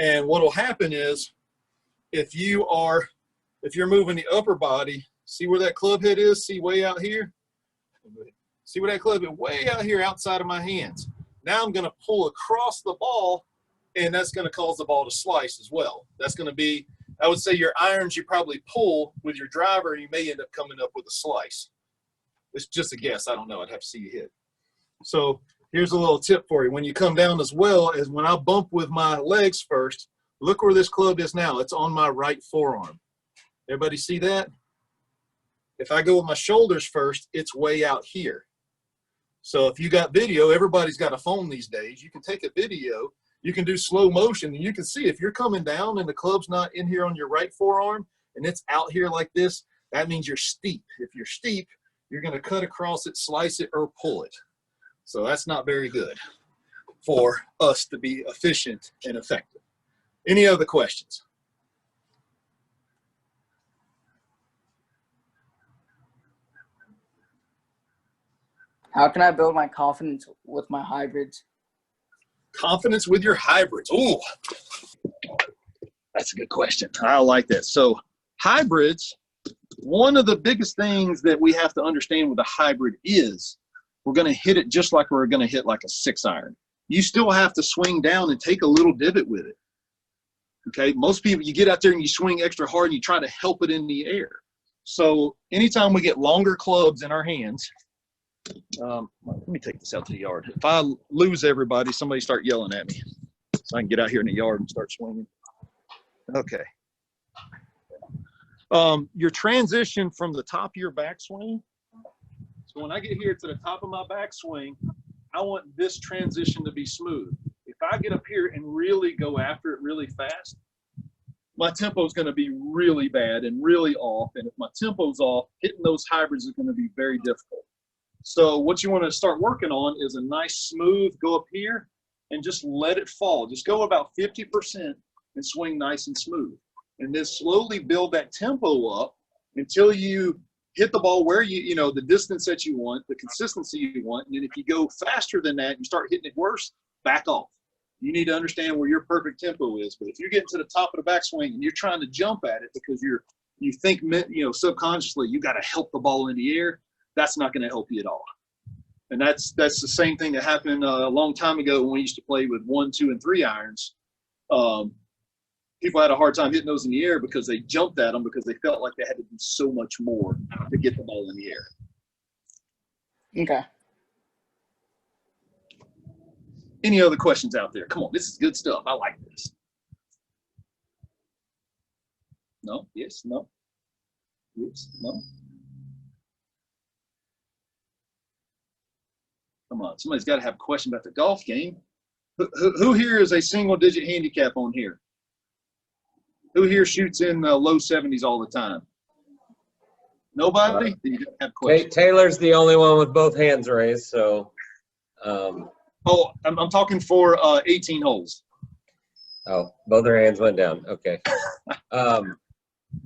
And what will happen is if you're moving the upper body, see where that club head is? See way out here? See where that club head way out here outside of my hands. Now I'm going to pull across the ball, and that's going to cause the ball to slice as well. That's going to be, I would say, your irons you probably pull with your driver, and you may end up coming up with a slice. It's just a guess. I don't know. I'd have to see you hit. So here's a little tip for you. When you come down as well as when I bump with my legs first, look where this club is now. It's on my right forearm. Everybody see that? If I go with my shoulders first, it's way out here. So if you got video, everybody's got a phone these days. You can take a video, you can do slow motion, and you can see if you're coming down and the club's not in here on your right forearm and it's out here like this, that means you're steep. If you're steep, you're going to cut across it, slice it, or pull it. So that's not very good for us to be efficient and effective. Any other questions? How can I build my confidence with my hybrids? Confidence with your hybrids. Ooh, that's a good question. I like that. So hybrids, one of the biggest things that we have to understand with a hybrid is we're going to hit it just like we're going to hit like a 6-iron. You still have to swing down and take a little divot with it. Okay, most people, you get out there and you swing extra hard and you try to help it in the air. So anytime we get longer clubs in our hands, let me take this out to the yard. If I lose everybody, somebody start yelling at me so I can get out here in the yard and start swinging. Okay. Your transition from the top of your backswing. So when I get here to the top of my backswing, I want this transition to be smooth. If I get up here and really go after it really fast, my tempo is going to be really bad and really off. And if my tempo's off, hitting those hybrids is going to be very difficult. So what you want to start working on is a nice smooth go up here and just let it fall. Just go about 50% and swing nice and smooth. And then slowly build that tempo up until you hit the ball where you know, the distance that you want, the consistency you want. And then if you go faster than that and start hitting it worse, back off. You need to understand where your perfect tempo is. But if you're getting to the top of the backswing and you're trying to jump at it because you think, you know, subconsciously you got to help the ball in the air, that's not going to help you at all. And that's the same thing that happened a long time ago when we used to play with 1, 2, and 3 irons. People had a hard time hitting those in the air because they jumped at them because they felt like they had to do so much more to get the ball in the air. Okay. Any other questions out there? Come on, this is good stuff. I like this. No? Yes? No? Yes? No? Come on, somebody's got to have a question about the golf game. Who here is a single-digit handicap on here? Who here shoots in low 70s all the time? Nobody? You don't have questions. Taylor's the only one with both hands raised, so. Oh, I'm talking for 18 holes. Oh, both their hands went down. Okay.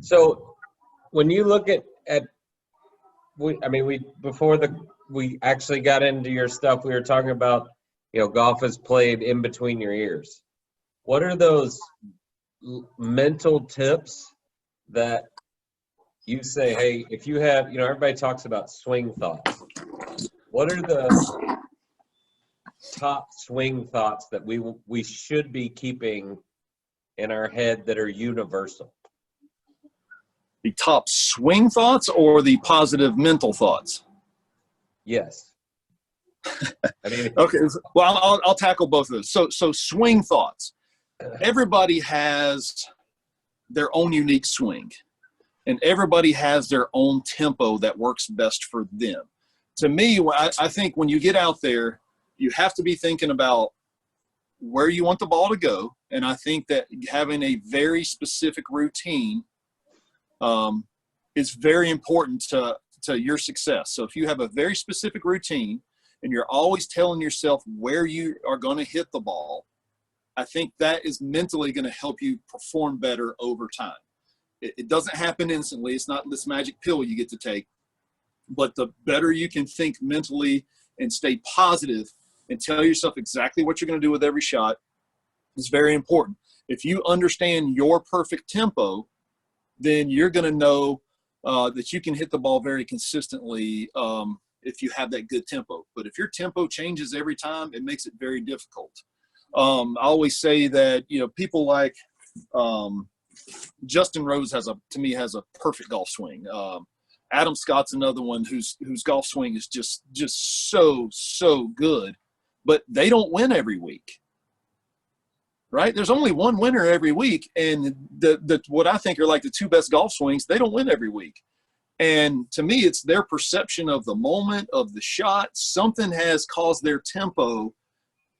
So when you look at before we actually got into your stuff, we were talking about, you know, golf is played in between your ears. What are those mental tips that you say, hey, if you have, you know, everybody talks about swing thoughts. What are the top swing thoughts that we should be keeping in our head that are universal? The top swing thoughts or the positive mental thoughts? Yes. I mean, okay. Well, I'll tackle both of those. So swing thoughts. Everybody has their own unique swing, and everybody has their own tempo that works best for them. To me, I think when you get out there, you have to be thinking about where you want the ball to go. And I think that having a very specific routine is very important to your success. So if you have a very specific routine and you're always telling yourself where you are going to hit the ball, I think that is mentally going to help you perform better over time. It doesn't happen instantly. It's not this magic pill you get to take. But the better you can think mentally and stay positive and tell yourself exactly what you're going to do with every shot is very important. If you understand your perfect tempo, then you're going to know that you can hit the ball very consistently if you have that good tempo. But if your tempo changes every time, it makes it very difficult. I always say that, people like Justin Rose to me has a perfect golf swing. Adam Scott's another one whose golf swing is just so good, but they don't win every week. Right? There's only one winner every week, and what I think are like the two best golf swings, they don't win every week. And to me, it's their perception of the moment, of the shot. Something has caused their tempo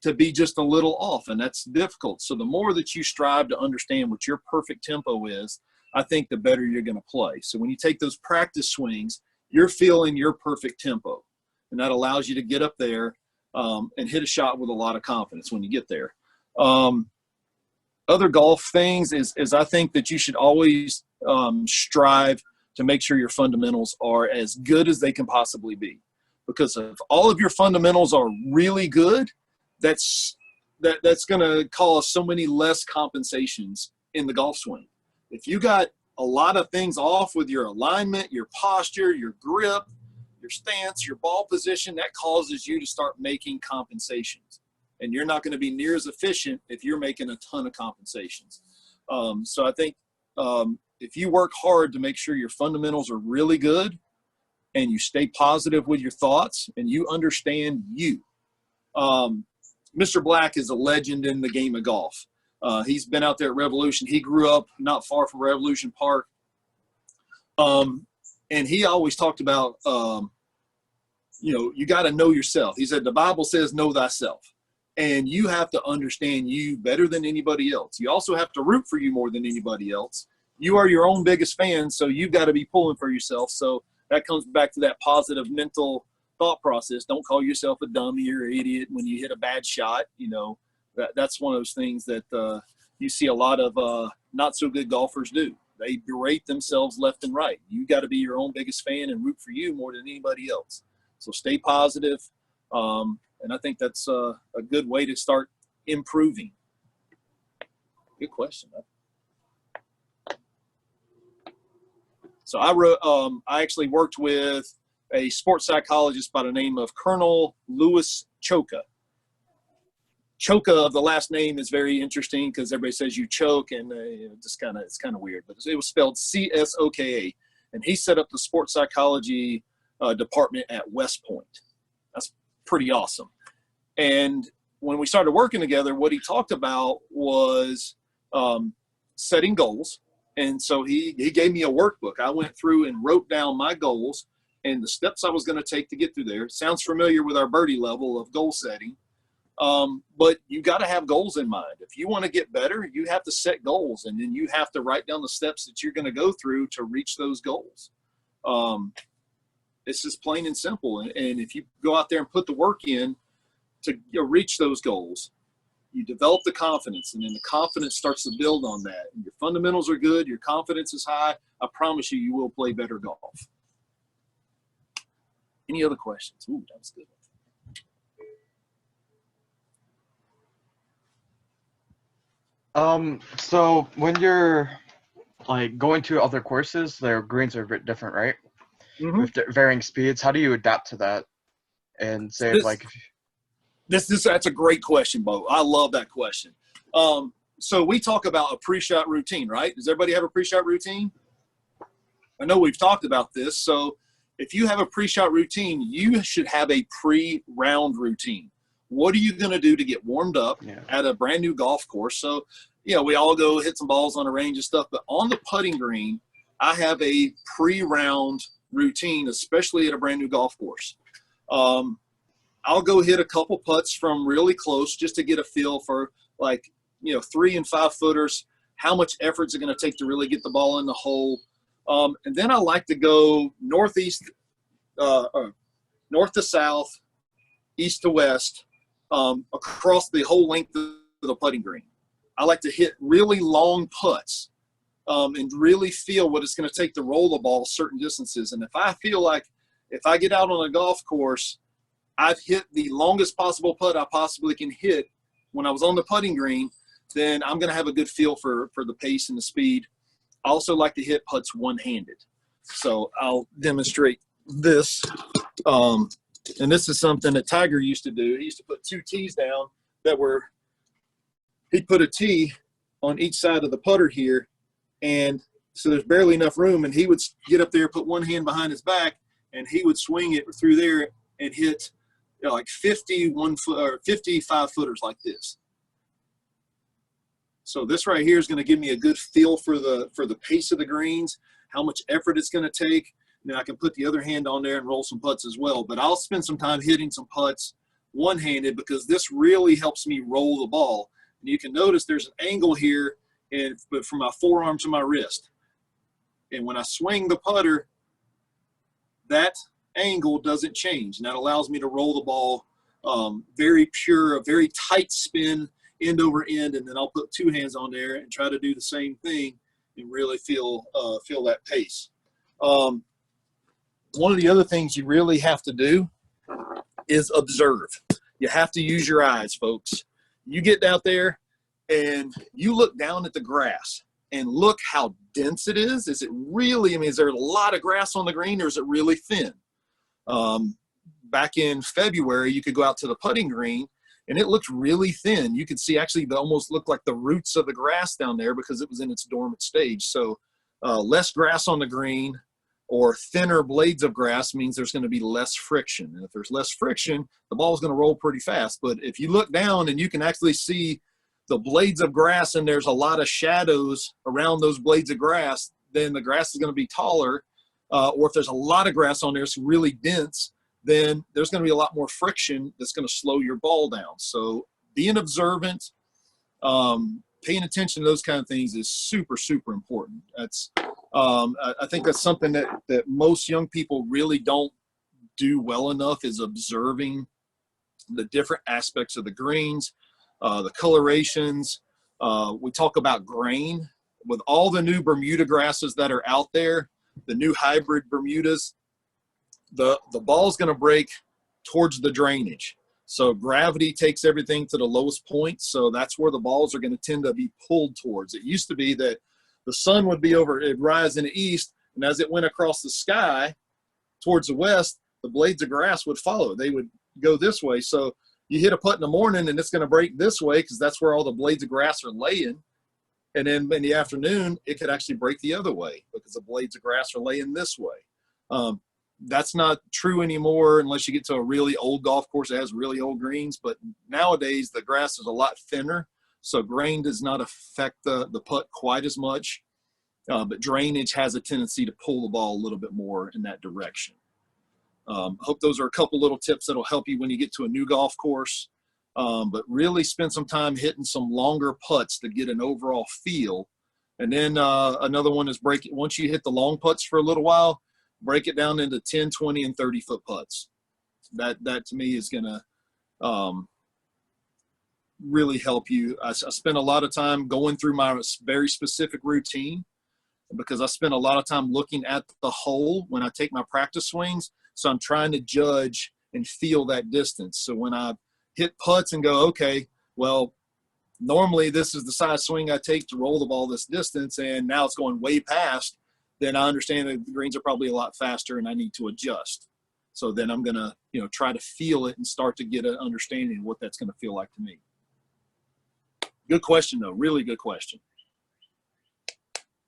to be just a little off, and that's difficult. So the more that you strive to understand what your perfect tempo is, I think the better you're going to play. So when you take those practice swings, you're feeling your perfect tempo, and that allows you to get up there and hit a shot with a lot of confidence when you get there. Other golf things is I think that you should always strive to make sure your fundamentals are as good as they can possibly be. Because if all of your fundamentals are really good, that's going to cause so many less compensations in the golf swing. If you got a lot of things off with your alignment, your posture, your grip, your stance, your ball position, that causes you to start making compensations. And you're not going to be near as efficient if you're making a ton of compensations. So I think if you work hard to make sure your fundamentals are really good and you stay positive with your thoughts and you understand you. Mr. Black is a legend in the game of golf. He's been out there at Revolution. He grew up not far from Revolution Park. And he always talked about, you got to know yourself. He said, the Bible says, know thyself. And you have to understand you better than anybody else. You also have to root for you more than anybody else. You are your own biggest fan, so you've got to be pulling for yourself. So that comes back to that positive mental thought process. Don't call yourself a dummy or an idiot when you hit a bad shot. That's one of those things that you see a lot of not so good golfers do. They berate themselves left and right. You got to be your own biggest fan and root for you more than anybody else. So stay positive. And I think that's a good way to start improving. Good question. So I actually worked with a sports psychologist by the name of Colonel Louis Choka. Choka of the last name is very interesting because everybody says you choke, and it's kind of weird. But it was spelled Csoka, and he set up the sports psychology department at West Point. That's pretty awesome. And when we started working together, what he talked about was setting goals. And so he gave me a workbook. I went through and wrote down my goals and the steps I was going to take to get through there. Sounds familiar with our birdie level of goal setting. But you got to have goals in mind. If you want to get better, you have to set goals, and then you have to write down the steps that you're going to go through to reach those goals. It's just plain and simple. And if you go out there and put the work in to reach those goals, you develop the confidence, and then the confidence starts to build on that. And your fundamentals are good. Your confidence is high. I promise you, you will play better golf. Any other questions? Ooh, that was good. So when you're like going to other courses, their greens are a bit different, right? Mm-hmm. With varying speeds, how do you adapt to that? And say that's a great question, Bo. I love that question. So we talk about a pre-shot routine, right? Does everybody have a pre-shot routine? I know we've talked about this. So if you have a pre-shot routine, you should have a pre-round routine. What are you going to do to get warmed up at a brand new golf course? So, we all go hit some balls on a range and stuff, but on the putting green, I have a pre-round routine, especially at a brand new golf course. I'll go hit a couple putts from really close just to get a feel for 3 and 5 footers, how much effort is it going to take to really get the ball in the hole. And then I like to go north to south, east to west, across the whole length of the putting green. I like to hit really long putts and really feel what it's going to take to roll the ball certain distances. And if I feel like if I get out on a golf course, I've hit the longest possible putt I possibly can hit when I was on the putting green, then I'm going to have a good feel for the pace and the speed. I also like to hit putts one-handed. So I'll demonstrate this. And this is something that Tiger used to do. He used to put 2 tees down that were, he'd put a tee on each side of the putter here. And so there's barely enough room. And he would get up there, put one hand behind his back, and he would swing it through there and hit, you know, like 51 foot or 55 footers like this. So this right here is going to give me a good feel for the pace of the greens, how much effort it's going to take. And then I can put the other hand on there and roll some putts as well. But I'll spend some time hitting some putts one-handed because this really helps me roll the ball. And you can notice there's an angle here but from my forearm to my wrist. And when I swing the putter, that angle doesn't change. And that allows me to roll the ball very pure, a very tight spin, end over end. And then I'll put 2 hands on there and try to do the same thing and really feel that pace. One of the other things you really have to do is observe. You have to use your eyes, folks. You get out there and you look down at the grass and look how dense it is. Is it really, I mean, is there a lot of grass on the green or is it really thin? Back in February, you could go out to the putting green and it looked really thin. You could see actually it almost looked like the roots of the grass down there because it was in its dormant stage. So less grass on the green or thinner blades of grass means there's going to be less friction. And if there's less friction, the ball is going to roll pretty fast. But if you look down and you can actually see the blades of grass and there's a lot of shadows around those blades of grass, then the grass is going to be taller. Or if there's a lot of grass on there, it's really dense, then there's going to be a lot more friction that's going to slow your ball down. So being observant, paying attention to those kind of things is super, super important. That's I think that's something that most young people really don't do well enough, is observing the different aspects of the greens, the colorations. We talk about grain. With all the new Bermuda grasses that are out there, the new hybrid Bermudas, the ball's going to break towards the drainage. So gravity takes everything to the lowest point. So that's where the balls are going to tend to be pulled towards. It used to be that the sun would be over, it'd rise in the east, and as it went across the sky towards the west, the blades of grass would follow. They would go this way. So you hit a putt in the morning and it's going to break this way because that's where all the blades of grass are laying. And then in the afternoon, it could actually break the other way because the blades of grass are laying this way. That's not true anymore unless you get to a really old golf course that has really old greens. But nowadays, the grass is a lot thinner, so grain does not affect the putt quite as much. But drainage has a tendency to pull the ball a little bit more in that direction. Hope those are a couple little tips that'll help you when you get to a new golf course. But really spend some time hitting some longer putts to get an overall feel. And then another one is break it. Once you hit the long putts for a little while, break it down into 10, 20, and 30-foot putts. That to me is going to really help you. I spend a lot of time going through my very specific routine because I spend a lot of time looking at the hole when I take my practice swings. So I'm trying to judge and feel that distance. So when I hit putts and go, okay, well, normally this is the size swing I take to roll the ball this distance, and now it's going way past, then I understand that the greens are probably a lot faster and I need to adjust. So then I'm going to, try to feel it and start to get an understanding of what that's going to feel like to me. Good question, though. Really good question.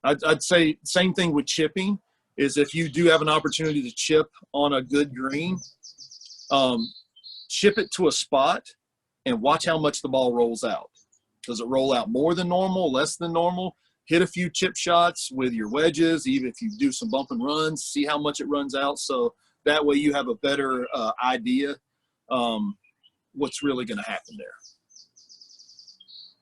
I'd say same thing with chipping is if you do have an opportunity to chip on a good green, chip it to a spot and watch how much the ball rolls out. Does it roll out more than normal, less than normal? Hit a few chip shots with your wedges, even if you do some bump and runs, see how much it runs out. So that way you have a better idea what's really going to happen there.